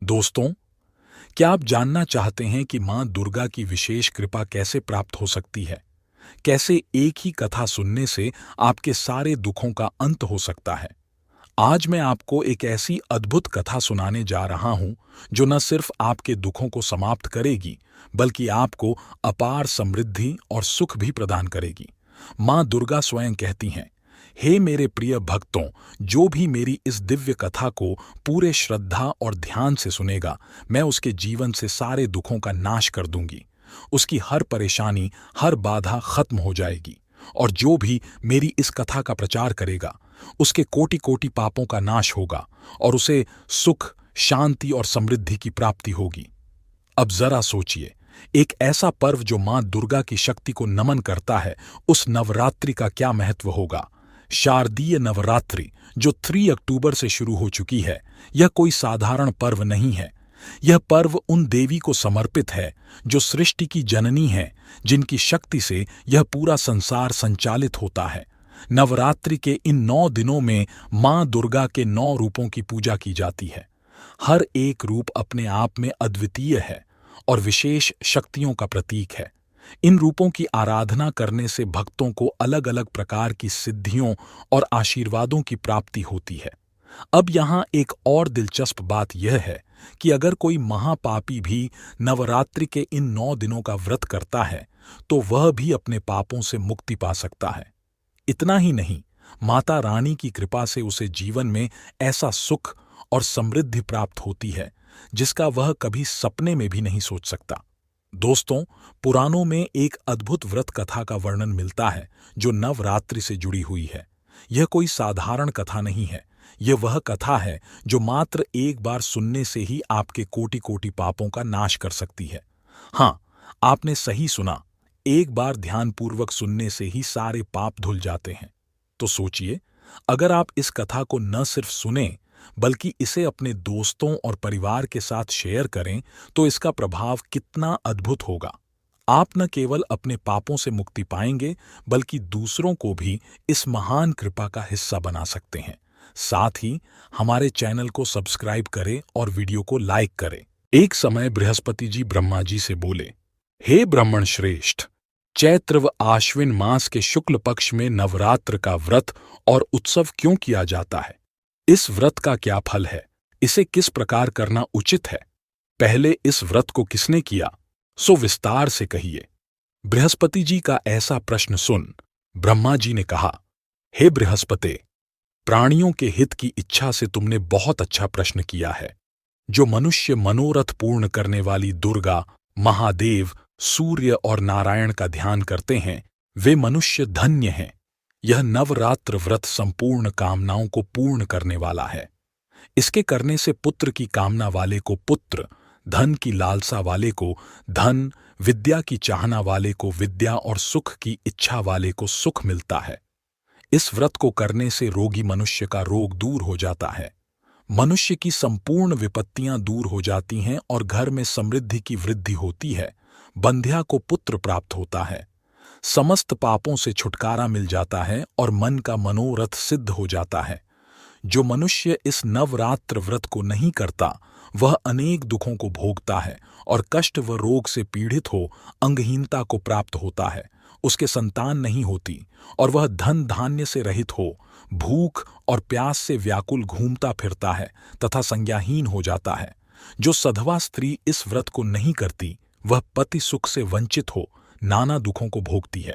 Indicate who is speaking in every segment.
Speaker 1: दोस्तों, क्या आप जानना चाहते हैं कि मां दुर्गा की विशेष कृपा कैसे प्राप्त हो सकती है? कैसे एक ही कथा सुनने से आपके सारे दुखों का अंत हो सकता है? आज मैं आपको एक ऐसी अद्भुत कथा सुनाने जा रहा हूं जो न सिर्फ आपके दुखों को समाप्त करेगी, बल्कि आपको अपार समृद्धि और सुख भी प्रदान करेगी। मां दुर्गा स्वयं कहती हैं, हे मेरे प्रिय भक्तों, जो भी मेरी इस दिव्य कथा को पूरे श्रद्धा और ध्यान से सुनेगा, मैं उसके जीवन से सारे दुखों का नाश कर दूंगी। उसकी हर परेशानी, हर बाधा खत्म हो जाएगी। और जो भी मेरी इस कथा का प्रचार करेगा, उसके कोटि कोटि पापों का नाश होगा और उसे सुख, शांति और समृद्धि की प्राप्ति होगी। अब जरा सोचिए, एक ऐसा पर्व जो मां दुर्गा की शक्ति को नमन करता है, उस नवरात्रि का क्या महत्व होगा। शारदीय नवरात्रि जो 3 अक्टूबर से शुरू हो चुकी है, यह कोई साधारण पर्व नहीं है। यह पर्व उन देवी को समर्पित है जो सृष्टि की जननी है, जिनकी शक्ति से यह पूरा संसार संचालित होता है। नवरात्रि के इन 9 दिनों में मां दुर्गा के 9 रूपों की पूजा की जाती है। हर एक रूप अपने आप में अद्वितीय है और विशेष शक्तियों का प्रतीक है। इन रूपों की आराधना करने से भक्तों को अलग अलग प्रकार की सिद्धियों और आशीर्वादों की प्राप्ति होती है। अब यहाँ एक और दिलचस्प बात यह है कि अगर कोई महापापी भी नवरात्रि के इन 9 दिनों का व्रत करता है, तो वह भी अपने पापों से मुक्ति पा सकता है। इतना ही नहीं, माता रानी की कृपा से उसे जीवन में ऐसा सुख और समृद्धि प्राप्त होती है जिसका वह कभी सपने में भी नहीं सोच सकता। दोस्तों, पुराणों में एक अद्भुत व्रत कथा का वर्णन मिलता है जो नवरात्रि से जुड़ी हुई है। यह कोई साधारण कथा नहीं है। यह वह कथा है जो मात्र एक बार सुनने से ही आपके कोटि कोटि पापों का नाश कर सकती है। हाँ, आपने सही सुना, एक बार ध्यानपूर्वक सुनने से ही सारे पाप धुल जाते हैं। तो सोचिए, अगर आप इस कथा को न सिर्फ सुने, बल्कि इसे अपने दोस्तों और परिवार के साथ शेयर करें, तो इसका प्रभाव कितना अद्भुत होगा। आप न केवल अपने पापों से मुक्ति पाएंगे, बल्कि दूसरों को भी इस महान कृपा का हिस्सा बना सकते हैं। साथ ही हमारे चैनल को सब्सक्राइब करें और वीडियो को लाइक करें। एक समय बृहस्पति जी ब्रह्मा जी से बोले, हे ब्राह्मण श्रेष्ठ, चैत्र व आश्विन मास के शुक्ल पक्ष में नवरात्र का व्रत और उत्सव क्यों किया जाता है? इस व्रत का क्या फल है? इसे किस प्रकार करना उचित है? पहले इस व्रत को किसने किया, सो विस्तार से कहिए। बृहस्पति जी का ऐसा प्रश्न सुन ब्रह्मा जी ने कहा, हे बृहस्पति, प्राणियों के हित की इच्छा से तुमने बहुत अच्छा प्रश्न किया है। जो मनुष्य मनोरथ पूर्ण करने वाली दुर्गा, महादेव, सूर्य और नारायण का ध्यान करते हैं, वे मनुष्य धन्य हैं। यह नवरात्र व्रत संपूर्ण कामनाओं को पूर्ण करने वाला है। इसके करने से पुत्र की कामना वाले को पुत्र, धन की लालसा वाले को धन, विद्या की चाहना वाले को विद्या और सुख की इच्छा वाले को सुख मिलता है। इस व्रत को करने से रोगी मनुष्य का रोग दूर हो जाता है। मनुष्य की संपूर्ण विपत्तियां दूर हो जाती हैं और घर में समृद्धि की वृद्धि होती है। बंध्या को पुत्र प्राप्त होता है। समस्त पापों से छुटकारा मिल जाता है और मन का मनोरथ सिद्ध हो जाता है। जो मनुष्य इस नवरात्र व्रत को नहीं करता, वह अनेक दुखों को भोगता है और कष्ट व रोग से पीड़ित हो अंगहीनता को प्राप्त होता है। उसके संतान नहीं होती और वह धन धान्य से रहित हो भूख और प्यास से व्याकुल घूमता फिरता है तथा संज्ञाहीन हो जाता है। जो सधवा स्त्री इस व्रत को नहीं करती, वह पति सुख से वंचित हो नाना दुखों को भोगती है।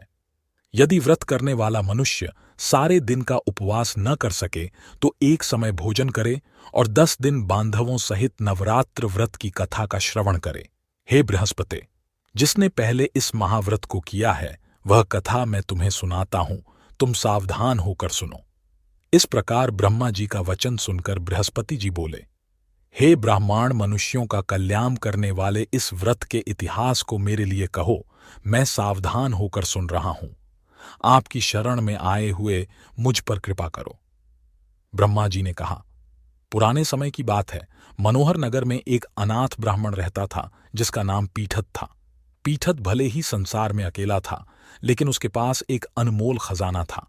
Speaker 1: यदि व्रत करने वाला मनुष्य सारे दिन का उपवास न कर सके, तो एक समय भोजन करे और 10 दिन बांधवों सहित नवरात्र व्रत की कथा का श्रवण करे। हे बृहस्पति, जिसने पहले इस महाव्रत को किया है, वह कथा मैं तुम्हें सुनाता हूं, तुम सावधान होकर सुनो। इस प्रकार ब्रह्मा जी का वचन सुनकर बृहस्पति जी बोले, हे ब्राह्मण, मनुष्यों का कल्याण करने वाले इस व्रत के इतिहास को मेरे लिए कहो, मैं सावधान होकर सुन रहा हूं। आपकी शरण में आए हुए मुझ पर कृपा करो। ब्रह्मा जी ने कहा, पुराने समय की बात है। मनोहर नगर में एक अनाथ ब्राह्मण रहता था जिसका नाम पीठत था। पीठत भले ही संसार में अकेला था, लेकिन उसके पास एक अनमोल खजाना था,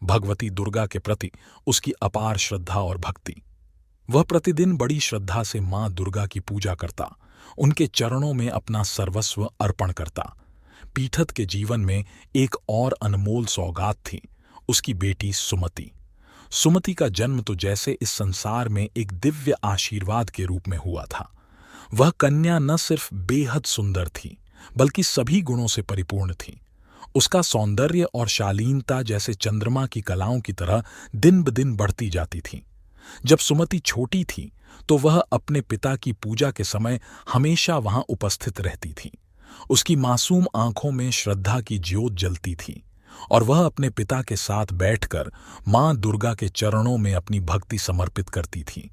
Speaker 1: भगवती दुर्गा के प्रति उसकी अपार श्रद्धा और भक्ति। वह प्रतिदिन बड़ी श्रद्धा से मां दुर्गा की पूजा करता, उनके चरणों में अपना सर्वस्व अर्पण करता। पीठत के जीवन में एक और अनमोल सौगात थी, उसकी बेटी सुमति। सुमति का जन्म तो जैसे इस संसार में एक दिव्य आशीर्वाद के रूप में हुआ था। वह कन्या न सिर्फ बेहद सुंदर थी, बल्कि सभी गुणों से परिपूर्ण थी। उसका सौंदर्य और शालीनता जैसे चंद्रमा की कलाओं की तरह दिन ब दिन बढ़ती जाती थी। जब सुमति छोटी थी तो वह अपने पिता की पूजा के समय हमेशा वहां उपस्थित रहती थी। उसकी मासूम आंखों में श्रद्धा की ज्योत जलती थी और वह अपने पिता के साथ बैठकर मां दुर्गा के चरणों में अपनी भक्ति समर्पित करती थी।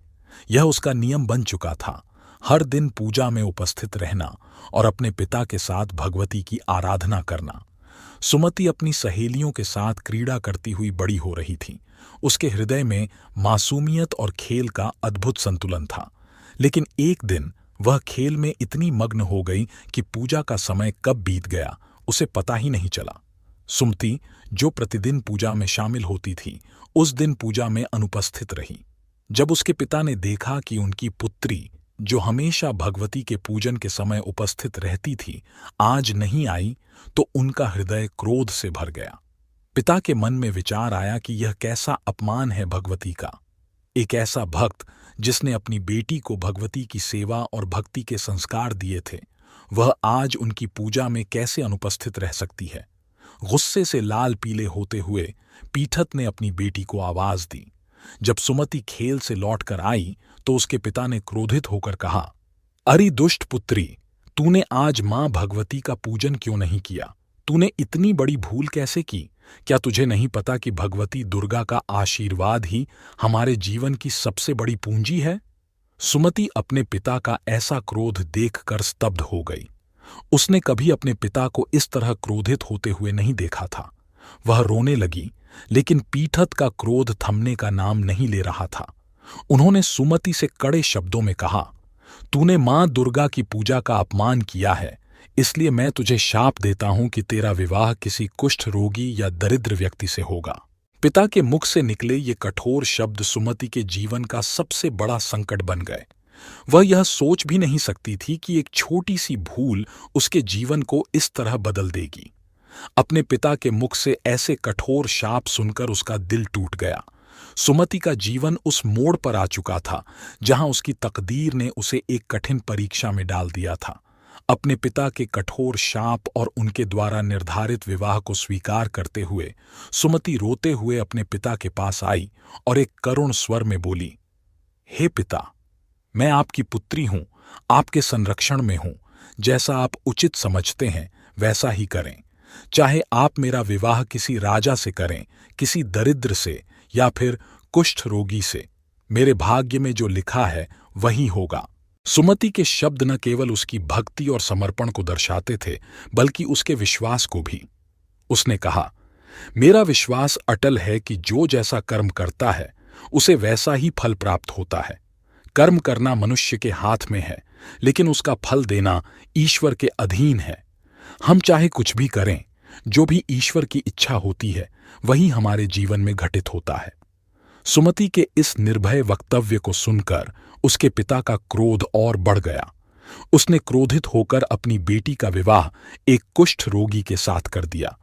Speaker 1: यह उसका नियम बन चुका था, हर दिन पूजा में उपस्थित रहना और अपने पिता के साथ भगवती की आराधना करना। सुमति अपनी सहेलियों के साथ क्रीड़ा करती हुई बड़ी हो रही थी। उसके हृदय में मासूमियत और खेल का अद्भुत संतुलन था। लेकिन एक दिन वह खेल में इतनी मग्न हो गई कि पूजा का समय कब बीत गया उसे पता ही नहीं चला। सुमति, जो प्रतिदिन पूजा में शामिल होती थी, उस दिन पूजा में अनुपस्थित रही। जब उसके पिता ने देखा कि उनकी पुत्री, जो हमेशा भगवती के पूजन के समय उपस्थित रहती थी, आज नहीं आई, तो उनका हृदय क्रोध से भर गया। पिता के मन में विचार आया कि यह कैसा अपमान है भगवती का। एक ऐसा भक्त जिसने अपनी बेटी को भगवती की सेवा और भक्ति के संस्कार दिए थे, वह आज उनकी पूजा में कैसे अनुपस्थित रह सकती है। गुस्से से लाल पीले होते हुए पीठत ने अपनी बेटी को आवाज दी। जब सुमति खेल से लौटकर आई तो उसके पिता ने क्रोधित होकर कहा, अरे दुष्ट पुत्री, तूने आज मां भगवती का पूजन क्यों नहीं किया? तूने इतनी बड़ी भूल कैसे की? क्या तुझे नहीं पता कि भगवती दुर्गा का आशीर्वाद ही हमारे जीवन की सबसे बड़ी पूंजी है? सुमति अपने पिता का ऐसा क्रोध देखकर स्तब्ध हो गई। उसने कभी अपने पिता को इस तरह क्रोधित होते हुए नहीं देखा था। वह रोने लगी, लेकिन पीठत का क्रोध थमने का नाम नहीं ले रहा था। उन्होंने सुमति से कड़े शब्दों में कहा, तूने मां दुर्गा की पूजा का अपमान किया है, इसलिए मैं तुझे शाप देता हूं कि तेरा विवाह किसी कुष्ठ रोगी या दरिद्र व्यक्ति से होगा। पिता के मुख से निकले ये कठोर शब्द सुमति के जीवन का सबसे बड़ा संकट बन गए। वह यह सोच भी नहीं सकती थी कि एक छोटी सी भूल उसके जीवन को इस तरह बदल देगी। अपने पिता के मुख से ऐसे कठोर शाप सुनकर उसका दिल टूट गया। सुमति का जीवन उस मोड़ पर आ चुका था जहां उसकी तकदीर ने उसे एक कठिन परीक्षा में डाल दिया था। अपने पिता के कठोर शाप और उनके द्वारा निर्धारित विवाह को स्वीकार करते हुए सुमति रोते हुए अपने पिता के पास आई और एक करुण स्वर में बोली, हे पिता, मैं आपकी पुत्री हूं, आपके संरक्षण में हूं। जैसा आप उचित समझते हैं वैसा ही करें। चाहे आप मेरा विवाह किसी राजा से करें, किसी दरिद्र से या फिर कुष्ठ रोगी से, मेरे भाग्य में जो लिखा है वही होगा। सुमति के शब्द न केवल उसकी भक्ति और समर्पण को दर्शाते थे, बल्कि उसके विश्वास को भी। उसने कहा, मेरा विश्वास अटल है कि जो जैसा कर्म करता है उसे वैसा ही फल प्राप्त होता है। कर्म करना मनुष्य के हाथ में है, लेकिन उसका फल देना ईश्वर के अधीन है। हम चाहे कुछ भी करें, जो भी ईश्वर की इच्छा होती है वही हमारे जीवन में घटित होता है। सुमति के इस निर्भय वक्तव्य को सुनकर उसके पिता का क्रोध और बढ़ गया। उसने क्रोधित होकर अपनी बेटी का विवाह एक कुष्ठ रोगी के साथ कर दिया।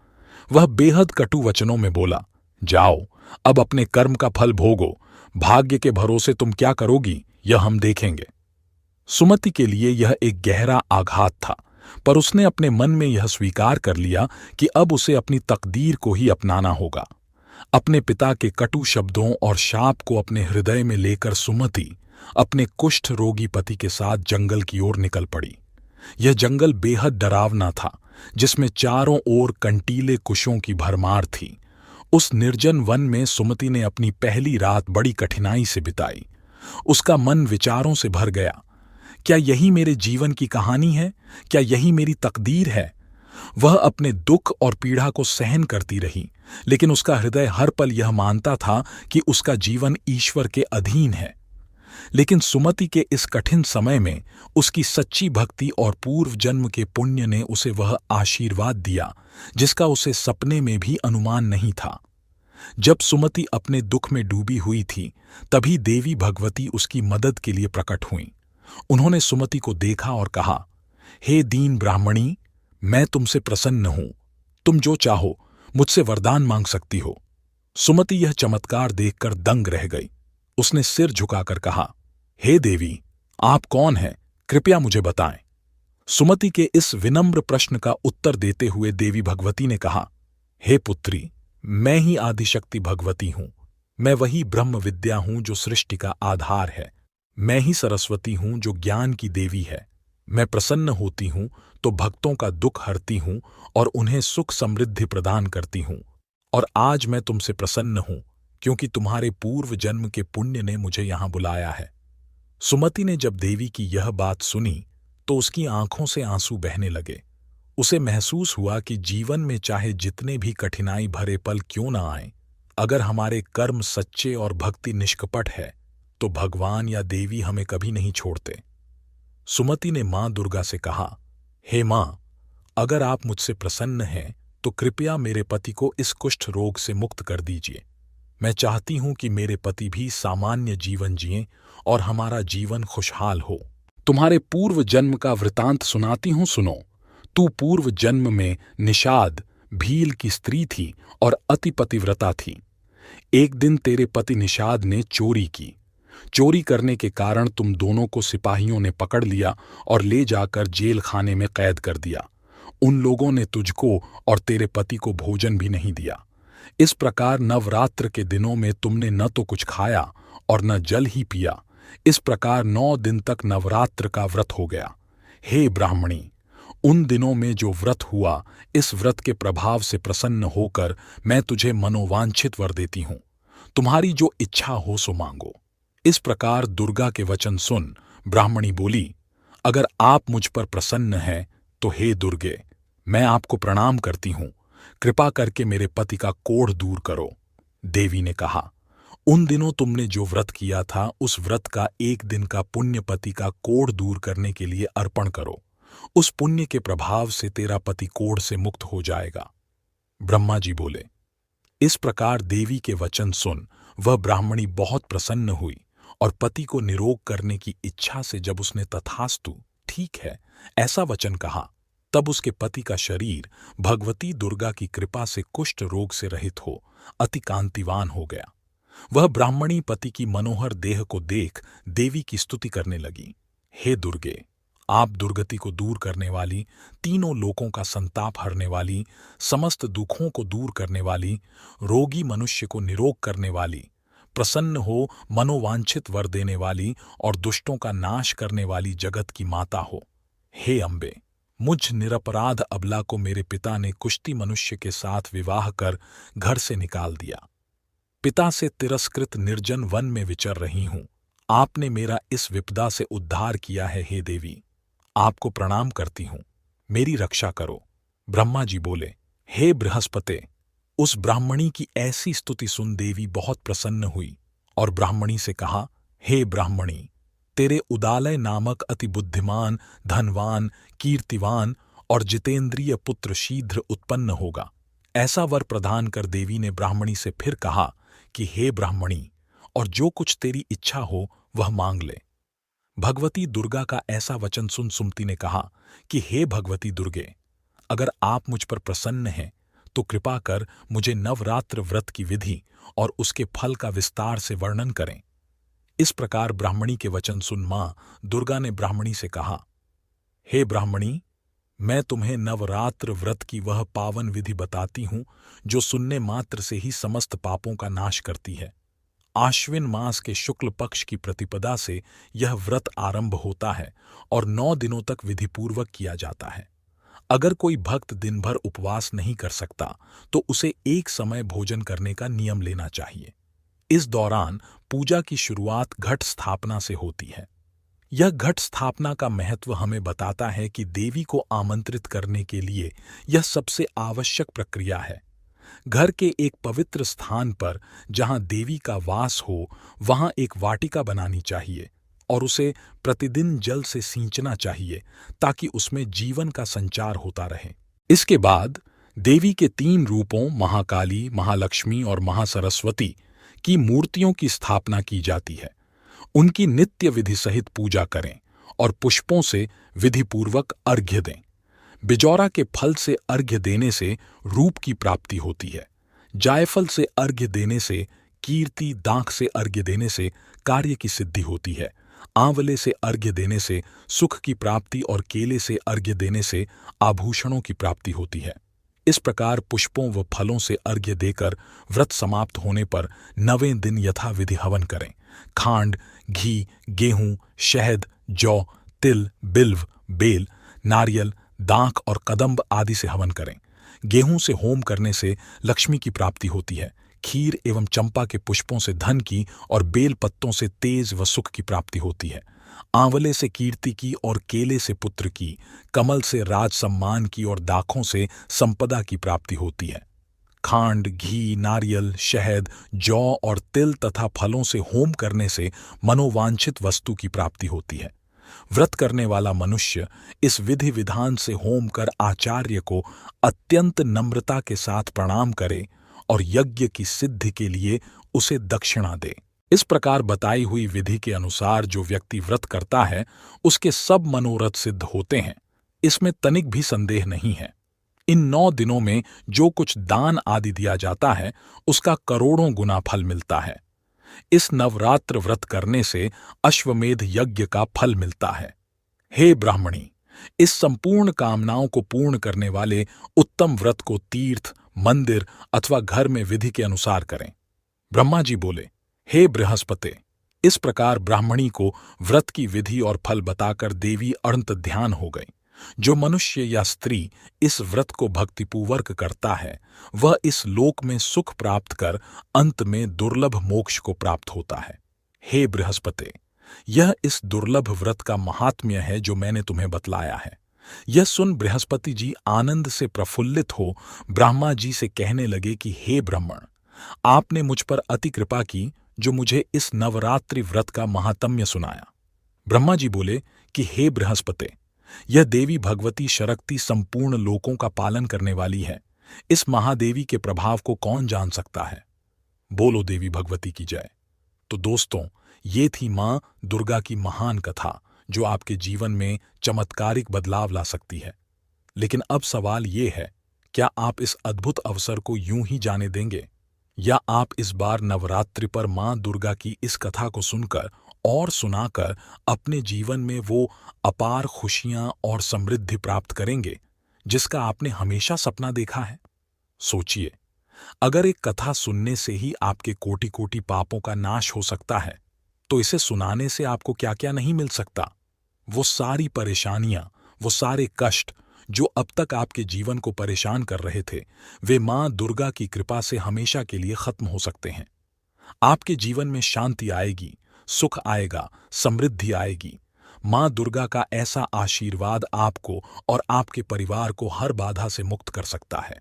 Speaker 1: वह बेहद कटु वचनों में बोला, जाओ, अब अपने कर्म का फल भोगो। भाग्य के भरोसे तुम क्या करोगी यह हम देखेंगे। सुमति के लिए यह एक गहरा आघात था, पर उसने अपने मन में यह स्वीकार कर लिया कि अब उसे अपनी तकदीर को ही अपनाना होगा। अपने पिता के कटु शब्दों और शाप को अपने हृदय में लेकर सुमति अपने कुष्ठ रोगी पति के साथ जंगल की ओर निकल पड़ी। यह जंगल बेहद डरावना था, जिसमें चारों ओर कंटीले कुशों की भरमार थी। उस निर्जन वन में सुमति ने अपनी पहली रात बड़ी कठिनाई से बिताई। उसका मन विचारों से भर गया। क्या यही मेरे जीवन की कहानी है? क्या यही मेरी तकदीर है? वह अपने दुख और पीड़ा को सहन करती रही, लेकिन उसका हृदय हर पल यह मानता था कि उसका जीवन ईश्वर के अधीन है। लेकिन सुमति के इस कठिन समय में उसकी सच्ची भक्ति और पूर्व जन्म के पुण्य ने उसे वह आशीर्वाद दिया जिसका उसे सपने में भी अनुमान नहीं था। जब सुमति अपने दुख में डूबी हुई थी, तभी देवी भगवती उसकी मदद के लिए प्रकट हुईं। उन्होंने सुमति को देखा और कहा, हे दीन ब्राह्मणी, मैं तुमसे प्रसन्न हूं। तुम जो चाहो मुझसे वरदान मांग सकती हो। सुमति यह चमत्कार देखकर दंग रह गई। उसने सिर झुकाकर कहा, हे देवी, आप कौन हैं? कृपया मुझे बताएं। सुमति के इस विनम्र प्रश्न का उत्तर देते हुए देवी भगवती ने कहा, हे पुत्री, मैं ही आदिशक्ति भगवती हूं। मैं वही ब्रह्म विद्या हूं जो सृष्टि का आधार है। मैं ही सरस्वती हूं जो ज्ञान की देवी है। मैं प्रसन्न होती हूं तो भक्तों का दुख हरती हूं और उन्हें सुख समृद्धि प्रदान करती हूं। और आज मैं तुमसे प्रसन्न हूं क्योंकि तुम्हारे पूर्व जन्म के पुण्य ने मुझे यहां बुलाया है। सुमति ने जब देवी की यह बात सुनी तो उसकी आंखों से आंसू बहने लगे। उसे महसूस हुआ कि जीवन में चाहे जितने भी कठिनाई भरे पल क्यों ना आए, अगर हमारे कर्म सच्चे और भक्ति निष्कपट है तो भगवान या देवी हमें कभी नहीं छोड़ते। सुमति ने मां दुर्गा से कहा, हे मां, अगर आप मुझसे प्रसन्न हैं तो कृपया मेरे पति को इस कुष्ठ रोग से मुक्त कर दीजिए। मैं चाहती हूं कि मेरे पति भी सामान्य जीवन जिएं और हमारा जीवन खुशहाल हो। तुम्हारे पूर्व जन्म का वृतांत सुनाती हूं, सुनो। तू पूर्व जन्म में निषाद, भील की स्त्री थी और अति पतिव्रता थी। एक दिन तेरे पति निषाद ने चोरी की। चोरी करने के कारण तुम दोनों को सिपाहियों ने पकड़ लिया और ले जाकर जेल खाने में कैद कर दिया। उन लोगों ने तुझको और तेरे पति को भोजन भी नहीं दिया। इस प्रकार नवरात्र के दिनों में तुमने न तो कुछ खाया और न जल ही पिया। इस प्रकार 9 दिन तक नवरात्र का व्रत हो गया। हे ब्राह्मणी, उन दिनों में जो व्रत हुआ, इस व्रत के प्रभाव से प्रसन्न होकर मैं तुझे मनोवांछित वर देती हूं। तुम्हारी जो इच्छा हो सो मांगो। इस प्रकार दुर्गा के वचन सुन ब्राह्मणी बोली, अगर आप मुझ पर प्रसन्न हैं तो हे दुर्गे, मैं आपको प्रणाम करती हूं। कृपा करके मेरे पति का कोढ़ दूर करो। देवी ने कहा, उन दिनों तुमने जो व्रत किया था, उस व्रत का एक दिन का पुण्य पति का कोढ़ दूर करने के लिए अर्पण करो। उस पुण्य के प्रभाव से तेरा पति कोढ़ से मुक्त हो जाएगा। ब्रह्मा जी बोले। इस प्रकार देवी के वचन सुन वह ब्राह्मणी बहुत प्रसन्न हुई और पति को निरोग करने की इच्छा से जब उसने तथास्तु, ठीक है, ऐसा वचन कहा, तब उसके पति का शरीर भगवती दुर्गा की कृपा से कुष्ठ रोग से रहित हो अति कांतिवान हो गया। वह ब्राह्मणी पति की मनोहर देह को देख देवी की स्तुति करने लगी। हे दुर्गे, आप दुर्गति को दूर करने वाली, तीनों लोकों का संताप हरने वाली, समस्त दुखों को दूर करने वाली, रोगी मनुष्य को निरोग करने वाली, प्रसन्न हो मनोवांछित वर देने वाली और दुष्टों का नाश करने वाली जगत की माता हो। हे अम्बे, मुझ निरपराध अबला को मेरे पिता ने कुष्ठी मनुष्य के साथ विवाह कर घर से निकाल दिया। पिता से तिरस्कृत निर्जन वन में विचर रही हूं। आपने मेरा इस विपदा से उद्धार किया है। हे देवी, आपको प्रणाम करती हूं, मेरी रक्षा करो। ब्रह्मा जी बोले, हे बृहस्पते, उस ब्राह्मणी की ऐसी स्तुति सुन देवी बहुत प्रसन्न हुई और ब्राह्मणी से कहा, हे ब्राह्मणी, तेरे उदालय नामक अति बुद्धिमान, धनवान, कीर्तिवान और जितेंद्रिय पुत्र शीघ्र उत्पन्न होगा। ऐसा वर प्रदान कर देवी ने ब्राह्मणी से फिर कहा कि हे ब्राह्मणी, और जो कुछ तेरी इच्छा हो वह मांग ले। भगवती दुर्गा का ऐसा वचन सुन सुमति ने कहा कि हे भगवती दुर्गे, अगर आप मुझ पर प्रसन्न हैं तो कृपा कर मुझे नवरात्र व्रत की विधि और उसके फल का विस्तार से वर्णन करें। इस प्रकार ब्राह्मणी के वचन सुन मां दुर्गा ने ब्राह्मणी से कहा, हे ब्राह्मणी, मैं तुम्हें नवरात्र व्रत की वह पावन विधि बताती हूं जो सुनने मात्र से ही समस्त पापों का नाश करती है। आश्विन मास के शुक्ल पक्ष की प्रतिपदा से यह व्रत आरंभ होता है और 9 दिनों तक विधिपूर्वक किया जाता है। अगर कोई भक्त दिन भर उपवास नहीं कर सकता तो उसे एक समय भोजन करने का नियम लेना चाहिए। इस दौरान पूजा की शुरुआत घट स्थापना से होती है। यह घट स्थापना का महत्व हमें बताता है कि देवी को आमंत्रित करने के लिए यह सबसे आवश्यक प्रक्रिया है। घर के एक पवित्र स्थान पर जहां देवी का वास हो, वहां एक वाटिका बनानी चाहिए और उसे प्रतिदिन जल से सींचना चाहिए ताकि उसमें जीवन का संचार होता रहे। इसके बाद देवी के 3 रूपों महाकाली, महालक्ष्मी और महासरस्वती की मूर्तियों की स्थापना की जाती है। उनकी नित्य विधि सहित पूजा करें और पुष्पों से विधिपूर्वक अर्घ्य दें। बिजौरा के फल से अर्घ्य देने से रूप की प्राप्ति होती है। जायफल से अर्घ्य देने से कीर्ति, दाख से अर्घ्य देने से कार्य की सिद्धि होती है। आंवले से अर्घ्य देने से सुख की प्राप्ति और केले से अर्घ्य देने से आभूषणों की प्राप्ति होती है। इस प्रकार पुष्पों व फलों से अर्घ्य देकर व्रत समाप्त होने पर 9वें दिन यथाविधि हवन करें। खांड, घी, गेहूं, शहद, जौ, तिल, बिल्व, बेल, नारियल, दाख और कदम्ब आदि से हवन करें। गेहूं से होम करने से लक्ष्मी की प्राप्ति होती है। खीर एवं चंपा के पुष्पों से धन की और बेल पत्तों से तेज व सुख की प्राप्ति होती है। आंवले से कीर्ति की और केले से पुत्र की, कमल से राज सम्मान की और दाखों से संपदा की प्राप्ति होती है। खांड, घी, नारियल, शहद, जौ और तिल तथा फलों से होम करने से मनोवांछित वस्तु की प्राप्ति होती है। व्रत करने वाला मनुष्य इस विधि विधान से होम कर आचार्य को अत्यंत नम्रता के साथ प्रणाम करे और यज्ञ की सिद्धि के लिए उसे दक्षिणा दे। इस प्रकार बताई हुई विधि के अनुसार जो व्यक्ति व्रत करता है उसके सब मनोरथ सिद्ध होते हैं। इसमें तनिक भी संदेह नहीं है। इन 9 दिनों में जो कुछ दान आदि दिया जाता है उसका करोड़ों गुना फल मिलता है। इस नवरात्र व्रत करने से अश्वमेध यज्ञ का फल मिलता है। हे ब्राह्मणी, इस संपूर्ण कामनाओं को पूर्ण करने वाले उत्तम व्रत को तीर्थ, मंदिर अथवा घर में विधि के अनुसार करें। ब्रह्मा जी बोले, हे बृहस्पति, इस प्रकार ब्राह्मणी को व्रत की विधि और फल बताकर देवी अनंत ध्यान हो गई। जो मनुष्य या स्त्री इस व्रत को भक्तिपूर्वक करता है वह इस लोक में सुख प्राप्त कर अंत में दुर्लभ मोक्ष को प्राप्त होता है। हे बृहस्पति, यह इस दुर्लभ व्रत का महात्म्य है जो मैंने तुम्हें बतलाया है। यह सुन बृहस्पति जी आनंद से प्रफुल्लित हो ब्रह्मा जी से कहने लगे कि हे ब्राह्मण, आपने मुझ पर अति कृपा की जो मुझे इस नवरात्रि व्रत का महात्म्य सुनाया। ब्रह्मा जी बोले कि हे बृहस्पति, यह देवी भगवती शक्ति संपूर्ण लोकों का पालन करने वाली है। इस महादेवी के प्रभाव को कौन जान सकता है। बोलो देवी भगवती की जय। तो दोस्तों, ये थी मां दुर्गा की महान कथा जो आपके जीवन में चमत्कारिक बदलाव ला सकती है। लेकिन अब सवाल ये है, क्या आप इस अद्भुत अवसर को यूं ही जाने देंगे या आप इस बार नवरात्रि पर मां दुर्गा की इस कथा को सुनकर और सुनाकर अपने जीवन में वो अपार खुशियां और समृद्धि प्राप्त करेंगे जिसका आपने हमेशा सपना देखा है। सोचिए, अगर एक कथा सुनने से ही आपके कोटि कोटि पापों का नाश हो सकता है तो इसे सुनाने से आपको क्या क्या नहीं मिल सकता। वो सारी परेशानियां, वो सारे कष्ट जो अब तक आपके जीवन को परेशान कर रहे थे, वे मां दुर्गा की कृपा से हमेशा के लिए खत्म हो सकते हैं। आपके जीवन में शांति आएगी, सुख आएगा, समृद्धि आएगी। मां दुर्गा का ऐसा आशीर्वाद आपको और आपके परिवार को हर बाधा से मुक्त कर सकता है।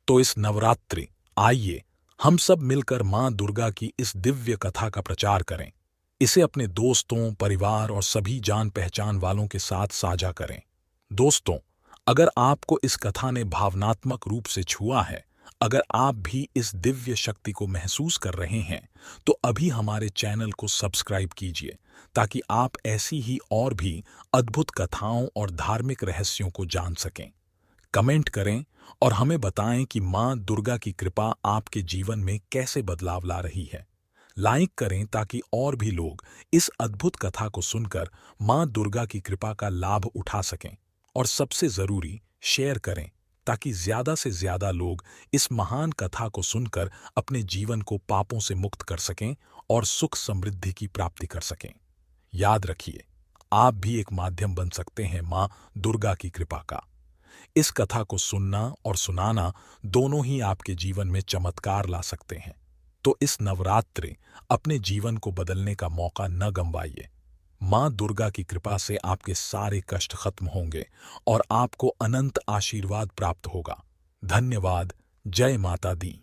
Speaker 1: तो इस नवरात्रि आइए हम सब मिलकर मां दुर्गा की इस दिव्य कथा का प्रचार करें। इसे अपने दोस्तों, परिवार और सभी जान पहचान वालों के साथ साझा करें। दोस्तों, अगर आपको इस कथा ने भावनात्मक रूप से छुआ है, अगर आप भी इस दिव्य शक्ति को महसूस कर रहे हैं तो अभी हमारे चैनल को सब्सक्राइब कीजिए ताकि आप ऐसी ही और भी अद्भुत कथाओं और धार्मिक रहस्यों को जान सकें। कमेंट करें और हमें बताएं कि मां दुर्गा की कृपा आपके जीवन में कैसे बदलाव ला रही है। लाइक करें ताकि और भी लोग इस अद्भुत कथा को सुनकर मां दुर्गा की कृपा का लाभ उठा सकें। और सबसे जरूरी, शेयर करें ताकि ज्यादा से ज्यादा लोग इस महान कथा को सुनकर अपने जीवन को पापों से मुक्त कर सकें और सुख समृद्धि की प्राप्ति कर सकें। याद रखिए, आप भी एक माध्यम बन सकते हैं मां दुर्गा की कृपा का। इस कथा को सुनना और सुनाना दोनों ही आपके जीवन में चमत्कार ला सकते हैं। तो इस नवरात्रि अपने जीवन को बदलने का मौका न गंवाइए। मां दुर्गा की कृपा से आपके सारे कष्ट खत्म होंगे और आपको अनंत आशीर्वाद प्राप्त होगा। धन्यवाद। जय माता दी।